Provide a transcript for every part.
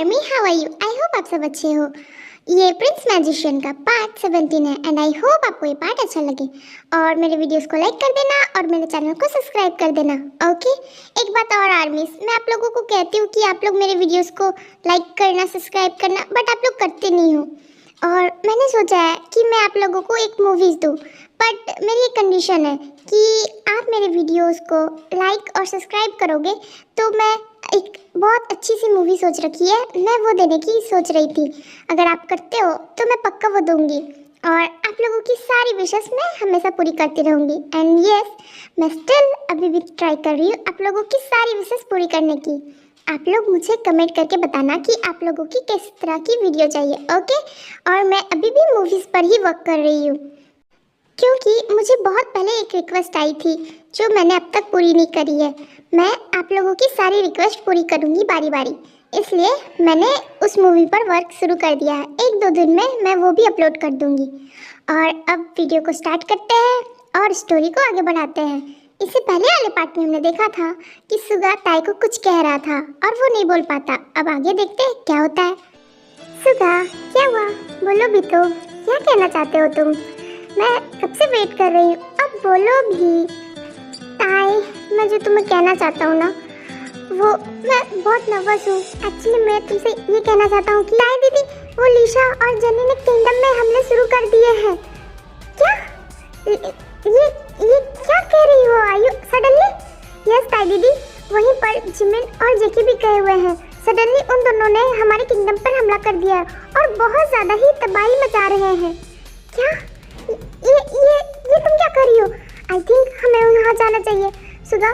Army, how are you? I hope आप सब अच्छे हो। ये प्रिंस मैजिशियन का पार्ट 17 है एंड आई होप आपको ये पार्ट अच्छा लगे और मेरे वीडियोस को लाइक कर देना और मेरे चैनल को सब्सक्राइब कर देना। ओके, एक बात और आर्मीज, मैं आप लोगों को कहती हूँ कि आप लोग मेरे वीडियोस को लाइक करना, सब्सक्राइब करना, बट आप लोग करते नहीं हो। और मैंने सोचा है कि मैं आप लोगों को एक मूवीज़ दूँ, बट मेरी एक कंडीशन है कि आप मेरे वीडियोस को लाइक और सब्सक्राइब करोगे तो मैं एक बहुत अच्छी सी मूवी सोच रखी है, मैं वो देने की सोच रही थी। अगर आप करते हो तो मैं पक्का वो दूंगी और आप लोगों की सारी विशेस मैं हमेशा पूरी करती रहूँगी। एंड यस, मैं स्टिल अभी भी ट्राई कर रही हूँ आप लोगों की सारी विशेस पूरी करने की। आप लोग मुझे कमेंट करके बताना कि आप लोगों की किस तरह की वीडियो चाहिए। ओके, और मैं अभी भी मूवीज़ पर ही वर्क कर रही हूँ क्योंकि मुझे बहुत पहले एक रिक्वेस्ट आई थी जो मैंने अब तक पूरी नहीं करी है। मैं आप लोगों की सारी रिक्वेस्ट पूरी करूँगी बारी बारी, इसलिए मैंने उस मूवी पर वर्क शुरू कर दिया है। 1-2 दिन में मैं वो भी अपलोड कर दूँगी। और अब वीडियो को स्टार्ट करते हैं और स्टोरी को आगे बढ़ाते हैं। इससे पहले वाले पार्ट में हमने देखा था कि सुगा ताई को कुछ कह रहा था और वो नहीं बोल पाता। अब आगे देखते हैं क्या होता है। सुगा, क्या हुआ? बोलो भी तो, क्या कहना चाहते हो तुम? मैं कब से वेट कर रही हूँ, अब बोलो भी। ताई, मैं जो तुम्हें कहना चाहता हूँ ना, वो मैं बहुत नर्वस हूँ। एक्चुअली मैं तुमसे ये कहना चाहता हूँ कि ताई दीदी, वो लिशा और जेनी ने किंगडम में हमले शुरू कर दिए हैं। क्या? ये क्या कह रही हो? आयु सडनली? यस ताई दीदी, वहीं पर जिमिन और जेकी भी गए हुए हैं। सडनली उन दोनों ने हमारे किंगडम पर हमला कर दिया और बहुत ज़्यादा ही तबाही मचा रहे हैं। क्या? ये तुम क्या कर रही हो? आई थिंक हमें वहाँ जाना चाहिए। सुगा,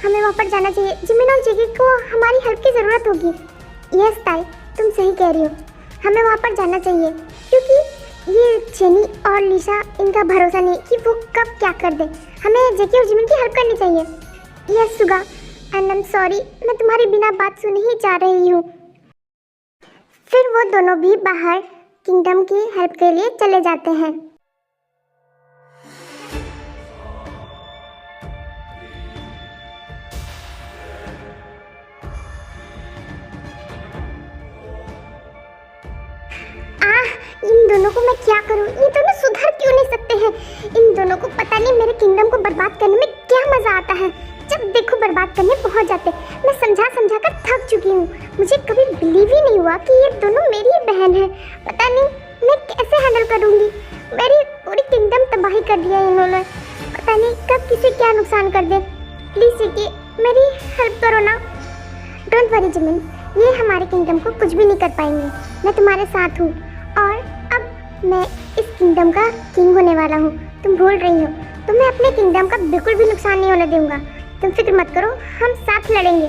हमें वहाँ पर जाना चाहिए। जिमिन और जेकी को हमारी हेल्प की ज़रूरत होगी। यस ताई, तुम सही कह रही हो, हमें वहाँ पर जाना चाहिए क्योंकि ये जेनी और लिशा, इनका भरोसा नहीं कि वो कब क्या कर दे। हमें जेकी और जिमिन की हेल्प करनी चाहिए। Yes Suga, and I am sorry, मैं तुम्हारी बिना बात सुने ही जा रही हूँ। फिर वो दोनों भी बाहर किंगडम की हेल्प के लिए चले जाते हैं। इन दोनों को मैं क्या करूं? ये दोनों सुधर क्यों नहीं सकते हैं? इन दोनों को पता नहीं मेरे किंगडम को बर्बाद करने में क्या मजा आता है। जब देखो बर्बाद करने पहुंच जाते। मैं समझा कर थक चुकी हूँ। मुझे कभी बिलीव ही नहीं हुआ कि ये दोनों मेरी ही बहन है। पता नहीं मैं कैसे हैंडल करूँगी। मेरी पूरी किंगडम तबाही कर दिया इन्होंने। पता नहीं कब किसे क्या नुकसान कर दे। प्लीज़ जेकी, मेरी हेल्प करो ना। डोंट वरी जिमिन, ये हमारे किंगडम को कुछ भी नहीं कर पाएंगे। मैं तुम्हारे साथ हूँ और अब मैं इस किंगडम का किंग होने वाला हूँ। तुम भूल रही हो, तुम्हें अपने किंगडम का बिल्कुल भी नुकसान नहीं होने दूंगा। तुम फिक्र मत करो, हम साथ लड़ेंगे।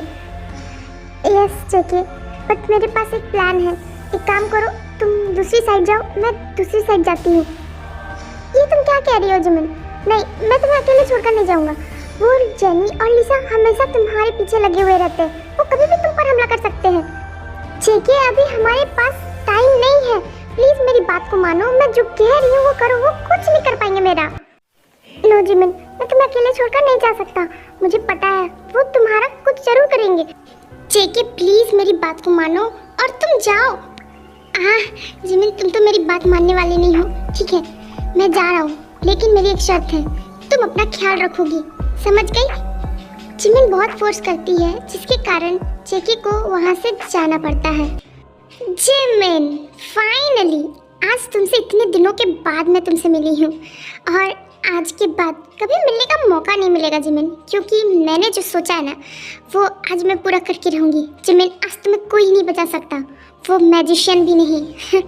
यस जेकी, बट मेरे पास एक प्लान है। एक काम करो, तुम दूसरी साइड जाओ, मैं दूसरी साइड जाती हूँ। ये तुम क्या कह रही हो जिमिन? नहीं, मैं तुम्हें अकेले छोड़कर नहीं जाऊँगा। वो जेनी और लिसा हमेशा तुम्हारे पीछे लगे हुए रहते हैं। वो कभी भी तुम पर हमला कर सकते हैं। जेकी, अभी हमारे पास टाइम नहीं है। प्लीज मेरी बात को मानो। मैं जो कह रही हूँ वो करो, वो कुछ नहीं कर पाएंगे मेरा। नो जिमिन, मैं तुम्हें अकेले छोड़कर नहीं जा सकता। मुझे पता है वो तुम्हारा कुछ जरूर करेंगे। जेकी प्लीज मेरी बात को मानो और तुम जाओ। जिमिन, तुम तो मेरी बात मानने वाली नहीं हो। ठीक है, मैं जा रहा हूँ, लेकिन मेरी एक शर्त है, तुम अपना ख्याल रखोगी, समझ गई? जिमिन बहुत फोर्स करती है जिसके कारण जेकी को वहाँ से जाना पड़ता है। जिमिन, फाइनली आज तुमसे इतने दिनों के बाद मैं तुमसे मिली हूँ और आज के बाद कभी मिलने का मौका नहीं मिलेगा जिमिन, क्योंकि मैंने जो सोचा है ना वो आज मैं पूरा करके रहूँगी। जिमिन, आज तुम्हें कोई नहीं बचा सकता, वो मैजिशियन भी नहीं।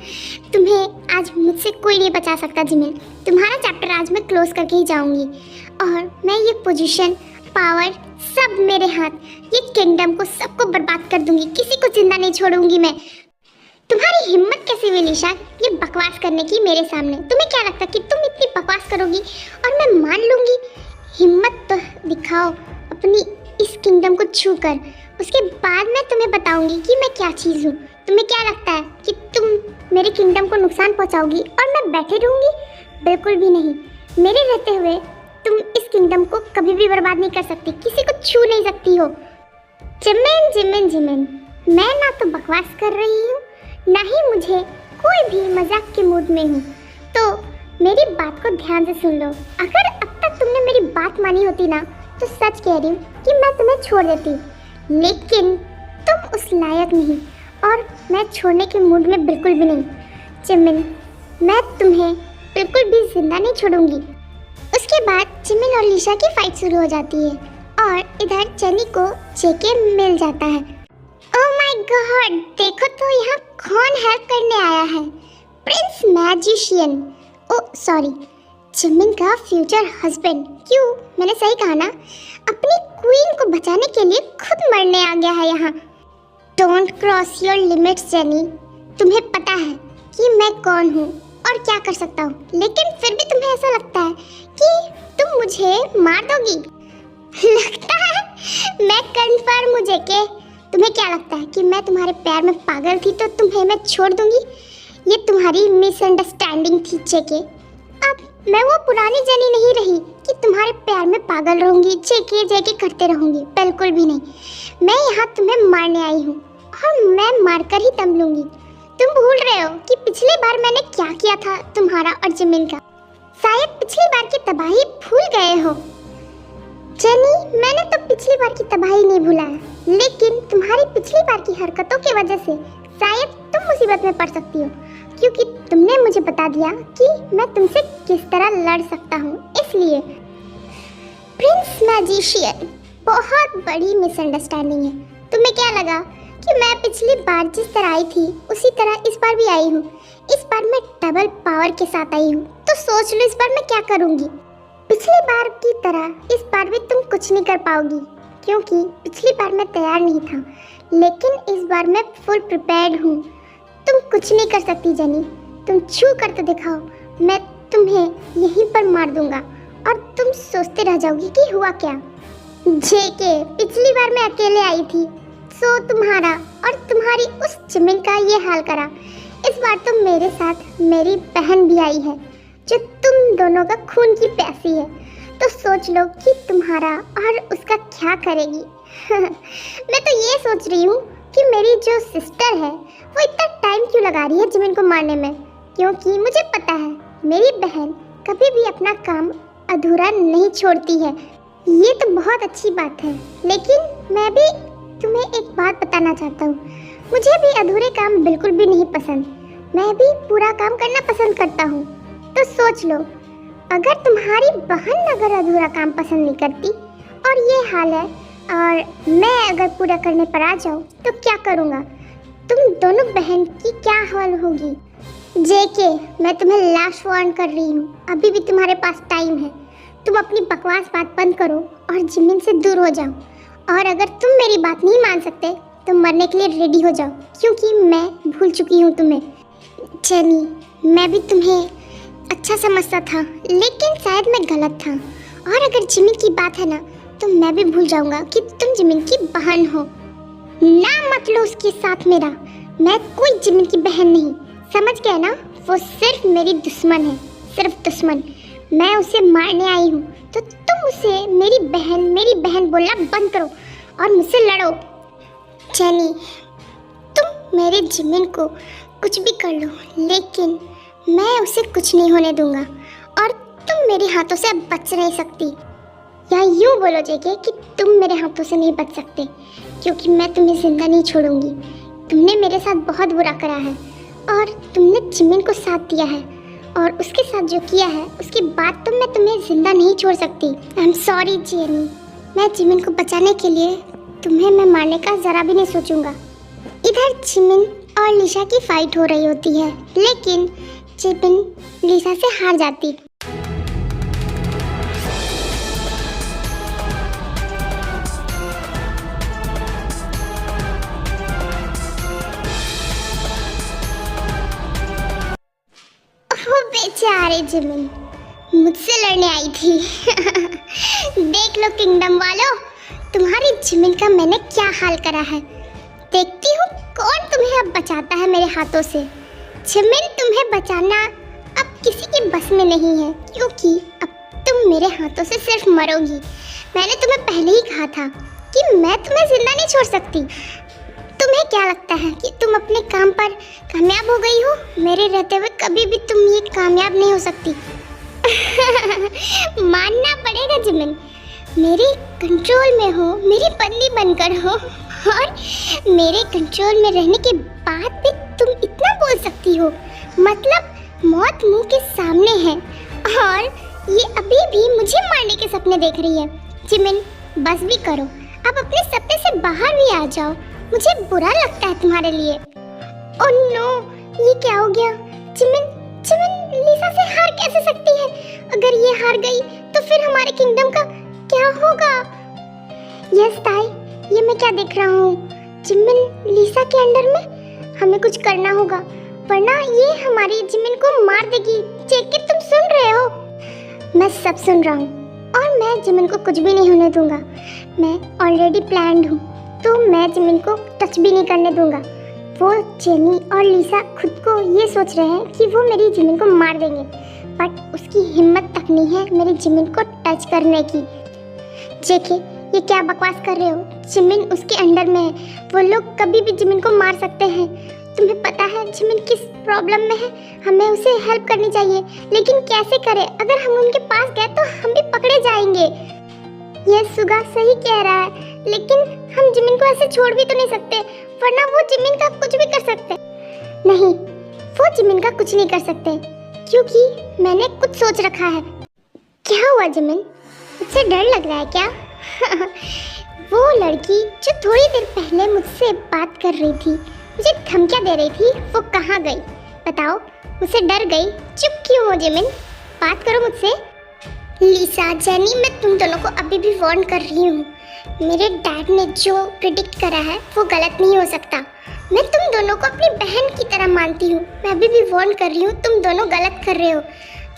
तुम्हें आज मुझसे कोई नहीं बचा सकता जिमिन। तुम्हारा चैप्टर आज मैं क्लोज करके ही जाऊँगी और मैं ये पोजीशन, पावर सब मेरे हाथ, ये किंगडम को सबको बर्बाद कर दूंगी, किसी को जिंदा नहीं छोड़ूंगी मैं। तुम्हारी हिम्मत कैसे हुई निशा ये बकवास करने की मेरे सामने? तुम्हें क्या लगता कि तुम इतनी बकवास करोगी और मैं मान लूंगी? हिम्मत तो दिखाओ अपनी इस किंगडम को छूकर, उसके बाद मैं तुम्हें बताऊंगी कि मैं क्या चीज़ हूँ। तुम्हें क्या लगता है कि तुम मेरे किंगडम को नुकसान पहुँचाओगी और मैं बैठे रहूँगी? बिल्कुल भी नहीं। मेरे रहते हुए तुम इस किंगडम को कभी भी बर्बाद नहीं कर सकती, किसी को छू नहीं सकती हो। जिमिन जिमिन जिमिन, मैं ना तो बकवास बकवास कर रही हूँ, ना ही मुझे कोई भी मजाक के मूड में हूँ। तो मेरी बात को ध्यान से सुन लो। अगर अब तक तुमने मेरी बात मानी होती ना, तो सच कह रही हूँ कि मैं तुम्हें छोड़ देती, लेकिन तुम उस लायक नहीं, और मैं छोड़ने के मूड में बिल्कुल भी नहीं। जिमिन, मैं तुम्हें बिल्कुल भी जिंदा नहीं छोड़ूंगी। उसके बाद जिमिन और लीशा की फाइट शुरू हो जाती है और इधर चनी को जेके मिल जाता है। ओह माय गॉड, देखो तो यहाँ कौन हेल्प करने आया है। Prince magician, oh sorry, Jimin का फ्यूचर हस्बैंड। क्यों, मैंने सही कहा ना? अपनी क्वीन को बचाने के लिए खुद मरने आ गया है यहाँ। Don't cross your limits jenny. तुम्हें पता है कि मैं कौन हूँ और क्या कर सकता हूँ, लेकिन फिर भी तुम्हें ऐसा लगता है कि तुम मुझे मार दोगी। लगता है मैं कंफर्म हूँ जेके। तुम्हें क्या लगता है कि मैं तुम्हारे प्यार में पागल थी तो तुम्हें मैं छोड़ दूंगी? ये तुम्हारी मिसअंडरस्टैंडिंग थी जेके। अब मैं वो पुरानी जेनी नहीं रही कि तुम्हारे प्यार में पागल रहूंगी, जेके जेके करते रहूंगी। बिल्कुल भी नहीं। मैं यहाँ तुम्हें मारने आई हूँ और मैं मारकर ही दम लूंगी। तुम भूल रहे हो कि पिछली बार मैंने क्या किया था तुम्हारा और जिमिन का। शायद पिछली बार की तबाही भूल गए हो। जेनी, मैंने तो पिछली बार की तबाही नहीं भूला है, लेकिन तुम्हारी पिछली बार की हरकतों की वजह से शायद तुम मुसीबत में पड़ सकती हो, क्योंकि तुमने मुझे बता दिया कि मैं तुमसे किस तरह लड़ सकता हूँ। इसलिए प्रिंस मैजिशियन, बहुत बड़ी मिसअंडरस्टैंडिंग है। तुम्हें क्या लगा कि मैं पिछली बार जिस तरह आई थी उसी तरह इस बार भी आई हूँ? इस बार मैं डबल पावर के साथ आई हूँ, तो सोच लो इस बार मैं क्या करूँगी। पिछली बार की तरह इस बार भी तुम कुछ नहीं कर पाओगी, क्योंकि पिछली बार मैं तैयार नहीं था, लेकिन इस बार मैं फुल प्रिपेयर्ड हूँ। तुम कुछ नहीं कर सकती जेनी। तुम छू कर तो दिखाओ, मैं तुम्हें यहीं पर मार दूंगा और तुम सोचते रह जाओगी कि हुआ क्या। जेके, पिछली बार मैं अकेले आई थी, सो तुम्हारा और तुम्हारी उस जिमिन का ये हाल करा। इस बार तो मेरे साथ मेरी बहन भी आई है, जो तुम दोनों का खून की प्यासी है। तो सोच लो कि तुम्हारा और उसका क्या करेगी। मैं तो ये सोच रही हूँ कि मेरी जो सिस्टर है वो इतना टाइम क्यों लगा रही है जिमिन को मारने में, क्योंकि मुझे पता है मेरी बहन कभी भी अपना काम अधूरा नहीं छोड़ती है। ये तो बहुत अच्छी बात है, लेकिन मैं भी तुम्हें एक बात बताना चाहता हूँ। मुझे भी अधूरे काम बिल्कुल भी नहीं पसंद, मैं भी पूरा काम करना पसंद करता हूँ। तो सोच लो, अगर तुम्हारी बहन अगर अधूरा काम पसंद नहीं करती और ये हाल है, और मैं अगर पूरा करने पर आ जाऊँ तो क्या करूँगा? तुम दोनों बहन की क्या हाल होगी। जेके, मैं तुम्हें लास्ट वार्न कर रही हूँ, अभी भी तुम्हारे पास टाइम है। तुम अपनी बकवास बात बंद करो और जिमिन से दूर हो जाओ, और अगर तुम मेरी बात नहीं मान सकते तो मरने के लिए रेडी हो जाओ, क्योंकि मैं भूल चुकी हूँ तुम्हें। जेनी, मैं भी तुम्हें अच्छा समझता था, लेकिन शायद मैं गलत था, और अगर जिमिन की बात है ना, तो मैं भी भूल जाऊंगा कि तुम जिमिन की बहन हो। ना मत लो उसके साथ मेरा, मैं कोई जिमिन की बहन नहीं, समझ गए ना? वो सिर्फ मेरी दुश्मन है, सिर्फ दुश्मन। मैं उसे मारने आई हूँ, तो तुम उसे मेरी बहन बोलना बंद करो और मुझसे लड़ो। जेनी, तुम मेरे जिमिन को कुछ भी कर लो, लेकिन मैं उसे कुछ नहीं होने दूंगा, और तुम मेरे हाथों से अब बच नहीं सकती। या यूँ बोलो जेके कि तुम मेरे हाथों से नहीं बच सकते, क्योंकि मैं तुम्हें जिंदा नहीं छोड़ूंगी। तुमने मेरे साथ बहुत बुरा करा है, और तुमने जिमिन को साथ दिया है, और उसके साथ जो किया है उसके बाद तो मैं तुम्हें जिंदा नहीं छोड़ सकती। आई एम सॉरी जेनी, मैं जिमिन को बचाने के लिए तुम्हें मैं मारने का ज़रा भी नहीं सोचूंगा। इधर जिमिन और लीशा की फाइट हो रही होती है, लेकिन जिमिन लीशा से हार जाती। बेचारे जिमिन मुझसे लड़ने आई थी। देख लो किंगडम वालों, तुम्हारी जिमिन का मैंने क्या हाल करा है। देखती हूँ कौन तुम्हें अब बचाता है मेरे हाथों से। जिमिन, तुम्हें बचाना अब किसी के बस में नहीं है, क्योंकि अब तुम मेरे हाथों से सिर्फ मरोगी। मैंने तुम्हें पहले ही कहा था कि मैं तुम्हें जिंदा नहीं छोड़ सकती। तुम्हें क्या लगता है कि तुम अपने काम पर कामयाब हो गई हो। मेरे रहते हुए कभी भी तुम ये कामयाब नहीं हो सकती। मानना पड़ेगा जिमिन, मेरे कंट्रोल में हो, मेरी बंदी बनकर हो, और मेरे कंट्रोल में रहने के बाद भी तुम इतना बोल सकती हो। मतलब मौत मुंह के सामने है और ये अभी भी मुझे मारने के सपने देख रही है। जिमिन बस भी करो, अब अपने सपने से बाहर भी आ जाओ, मुझे बुरा लगता है तुम्हारे लिए। ओह नो, ये क्या हो गया? जिमिन लिसा से हार कैसे सकती है? अगर ये हार गई तो फिर हमारे किंगडम का क्या होगा? यस ताई, ये मैं क्या देख रहा हूँ? जिमिन लिसा के अंडर में, हमें कुछ करना होगा वरना ये हमारी जिमिन को मार देगी। जेके तुम सुन रहे हो? मैं सब सुन रहा हूँ और मैं जिमिन को कुछ भी नहीं होने दूंगा। मैं ऑलरेडी प्लान्ड हूँ, तो मैं जिमिन को टच भी नहीं करने दूंगा। वो जेनी और लिसा खुद को ये सोच रहे हैं कि वो मेरी जिमिन को मार देंगे, बट उसकी हिम्मत तक नहीं है मेरी जिमिन को टच करने की। जेके ये क्या बकवास कर रहे हो? जिमिन उसके अंडर में है, वो लोग कभी भी जिमिन को मार सकते हैं। तुम्हें पता है जिमिन किस प्रॉब्लम में है? हमें उसे हेल्प करनी चाहिए, लेकिन कैसे करें? अगर हम उनके पास गए तो हम भी पकड़े जाएंगे। ये सुगा सही कह रहा है, लेकिन हम जिमिन को ऐसे छोड़ भी तो नहीं सकते, वरना वो जिमिन का कुछ भी कर सकते। नहीं, वो जिमिन का कुछ नहीं कर सकते, क्योंकि मैंने कुछ सोच रखा है। क्या हुआ जिमिन? मुझसे डर लग रहा है क्या? वो लड़की जो थोड़ी देर पहले मुझसे बात कर रही थी, मुझे धमकियां दे रही थी, वो कहाँ गई? बताओ, मुझसे डर गई? चुप क्यों हो जिमिन? बात करो मुझसे। लिसा, जेनी, मैं तुम दोनों को अभी भी वार्न कर रही हूँ। मेरे डैड ने जो प्रिडिक्ट करा है वो गलत नहीं हो सकता। मैं तुम दोनों को अपनी बहन की तरह मानती हूँ। मैं अभी भी वार्न कर रही हूँ, तुम दोनों गलत कर रहे हो।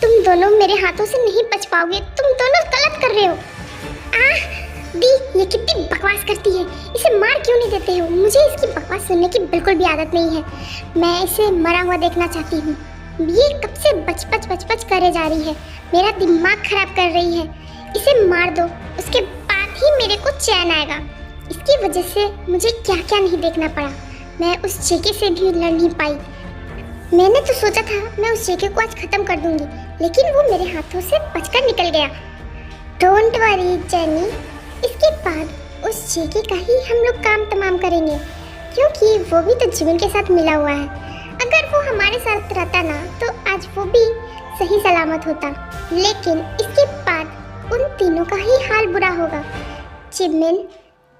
तुम दोनों मेरे हाथों से नहीं बच पाओगे, तुम दोनों गलत कर रहे हो। दी, ये कितनी बकवास करती है, इसे मार क्यों नहीं देते हो? मुझे इसकी बकवास सुनने की बिल्कुल भी आदत नहीं है। मैं इसे मरा हुआ देखना चाहती हूँ। ये कब से बच करे जा रही है, मेरा दिमाग खराब कर रही है। इसे मार दो, उसके बाद ही मेरे को चैन आएगा। इसकी वजह से मुझे क्या क्या नहीं देखना पड़ा। मैं उस जेके से भी लड़ नहीं पाई। मैंने तो सोचा था मैं उस जेके को आज खत्म कर दूंगी, लेकिन वो मेरे हाथों से बचकर निकल गया। डोंट वरी जेनी, इसके बाद उस जेके का ही हम लोग काम तमाम करेंगे, क्योंकि वो भी तो जिमिन के साथ मिला हुआ है। अगर वो हमारे साथ रहता ना तो आज वो भी सही सलामत होता, लेकिन इसके बाद उन तीनों का ही हाल बुरा होगा। जिमिन,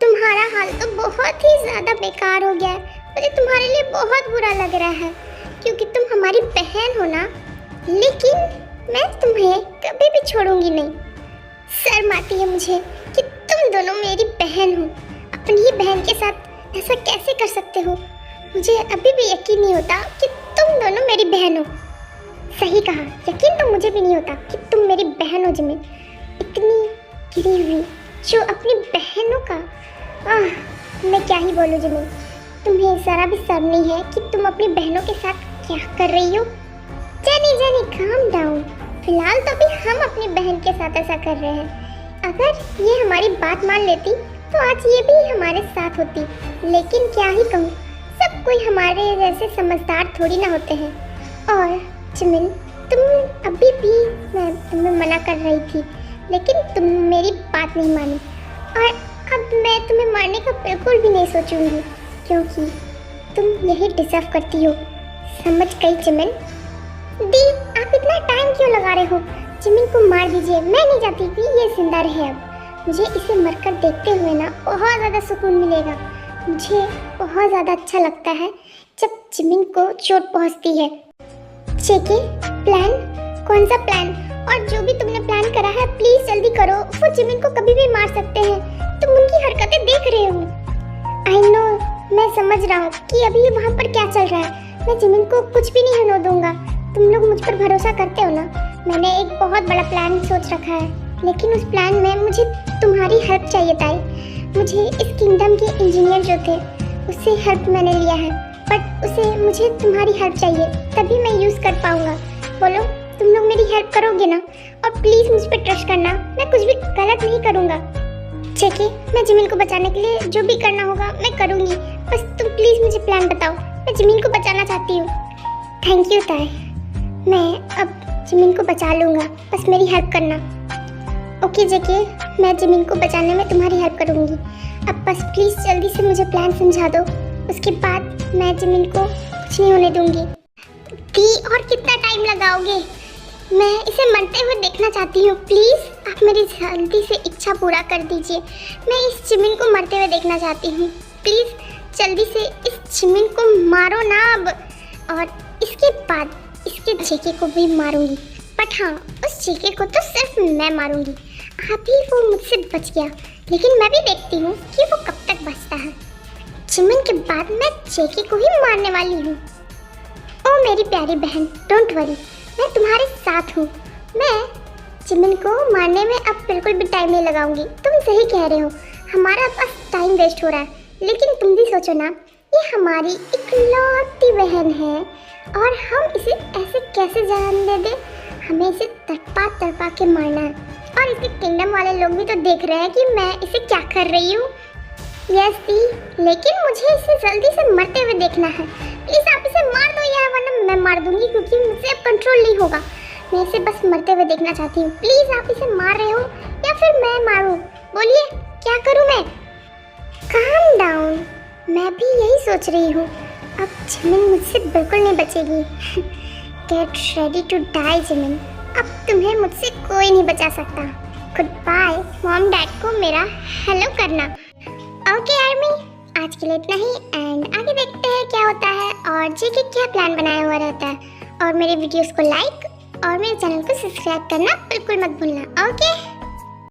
तुम्हारा हाल तो बहुत ही ज़्यादा बेकार हो गया है। मुझे तुम्हारे लिए बहुत बुरा लग रहा है, क्योंकि तुम हमारी बहन हो ना, लेकिन मैं तुम्हें कभी भी छोड़ूंगी नहीं। शर्म आती है मुझे कि तुम दोनों मेरी बहन हो। अपनी ही बहन के साथ ऐसा कैसे कर सकते हो? मुझे अभी भी यकीन नहीं होता कि तुम दोनों मेरी बहन हो। सही कहा, यकीन तो मुझे भी नहीं होता कि तुम मेरी बहन हो जिमिन। इतनी गिरी हुई जो अपनी बहनों का, मैं क्या ही बोलूँ जिमिन। तुम्हें ज़रा भी शर्म नहीं है कि तुम अपनी बहनों के साथ क्या कर रही हो? Jenny calm down. फिलहाल तो अभी हम अपनी बहन के साथ ऐसा कर रहे हैं। अगर ये हमारी बात मान लेती तो आज ये भी हमारे साथ होती, लेकिन क्या ही कहूँ, सब कोई हमारे जैसे समझदार थोड़ी ना होते हैं। और जिमिन, तुम अभी भी, मैं तुम्हें मना कर रही थी, लेकिन तुम मेरी बात नहीं मानी, और अब मैं तुम्हें मारने का बिल्कुल भी नहीं सोचूंगी, क्योंकि तुम यही डिजर्व करती हो। समझ गई जिमिन? दी, आप इतना टाइम क्यों लगा रहे हो? जिमिन को मार दीजिए। मैं नहीं चाहती कि ये जिंदा रहे। अब मुझे इसे मरकर देखते हुए ना बहुत ज़्यादा सुकून मिलेगा। मुझे बहुत ज़्यादा अच्छा लगता है जब जिमिन को चोट पहुंचती है। जेके, प्लान? कौन सा प्लान? और जो भी तुमने प्लान करा है प्लीज जल्दी करो। वो जिमिन को कभी भी मार सकते हैं। तुम उनकी हरकतें देख रहे हो। आई नो, मैं समझ रहा हूँ कि अभी वहाँ पर क्या चल रहा है। मैं जिमिन को कुछ भी नहीं होने दूंगा। तुम लोग मुझ पर भरोसा करते हो ना? मैंने एक बहुत बड़ा प्लान सोच रखा है, लेकिन उस प्लान में मुझे तुम्हारी हेल्प चाहिए ताई। मुझे इस किंगडम के इंजीनियर जो थे उससे हेल्प मैंने लिया है, बट मुझे तुम्हारी हेल्प चाहिए, तभी मैं यूज़ कर पाऊँगा। बोलो, तुम लोग मेरी हेल्प करोगे ना? और प्लीज़ मुझ पर ट्रस्ट करना, मैं कुछ भी गलत नहीं करूँगा। जेके, मैं जिमिन को बचाने के लिए जो भी करना होगा मैं करूँगी, बस तुम प्लीज़ मुझे प्लान बताओ। मैं जिमिन को बचाना चाहती हूँ। थैंक यू ताई, मैं अब जिमिन को बचा लूँगा, बस मेरी हेल्प करना। ओके जेके, मैं जिमिन को बचाने में तुम्हारी हेल्प करूँगी। अब बस प्लीज़ जल्दी से मुझे प्लान समझा दो, उसके बाद मैं जिमिन को कुछ नहीं होने दूँगी। दी, और कितना टाइम लगाओगे? मैं इसे मरते हुए देखना चाहती हूँ। प्लीज़ आप मेरी जल्दी से इच्छा पूरा कर दीजिए। मैं इस जिमिन को मरते हुए देखना चाहती हूँ। प्लीज़ जल्दी से इस जिमिन को मारो ना अब, और इसके बाद इसके जेके को भी मारूंगी। बट हाँ, उस जेके को तो सिर्फ मैं मारूंगी। अभी वो मुझसे बच गया, लेकिन मैं भी देखती हूँ कि वो कब तक बचता है। जिमिन के बाद मैं जेके को ही मारने वाली हूँ। ओ मेरी प्यारी बहन, डोंट वरी, मैं तुम्हारे साथ हूँ। मैं जिमिन को मारने में अब बिल्कुल भी टाइम नहीं लगाऊंगी। तुम सही कह रहे हो, हमारा पास टाइम वेस्ट हो रहा है। लेकिन तुम भी सोचो ना, ये हमारी इकलौती बहन है और हम इसे ऐसे कैसे जान दे दे? हमें इसे तड़पा के मारना है। और इसके किंगडम वाले लोग भी तो देख रहे हैं कि मैं इसे क्या कर रही हूँ। यस दी, लेकिन मुझे इसे जल्दी से मरते हुए देखना है। प्लीज़ आप इसे मार दो यार, वरना मैं मार दूंगी, क्योंकि मुझसे अब कंट्रोल नहीं होगा। मैं इसे बस मरते हुए देखना चाहती हूँ। प्लीज़ आप इसे मार रहे हो या फिर मैं मारूँ? बोलिए, क्या करूँ मैं? काम डाउन, मैं भी यही सोच रही हूँ। अब जिमिन मुझसे बिल्कुल नहीं बचेगी। Get ready to die Jimin, अब तुम्हें मुझसे कोई नहीं बचा सकता। Good bye. मॉम डैड को मेरा हेलो करना। ओके आर्मी, आज के लिए इतना ही, एंड आगे देखते हैं क्या होता है और जेके क्या प्लान बनाया हुआ रहता है। और मेरे वीडियोस को लाइक और मेरे चैनल को सब्सक्राइब करना बिल्कुल मत भूलना। ओके।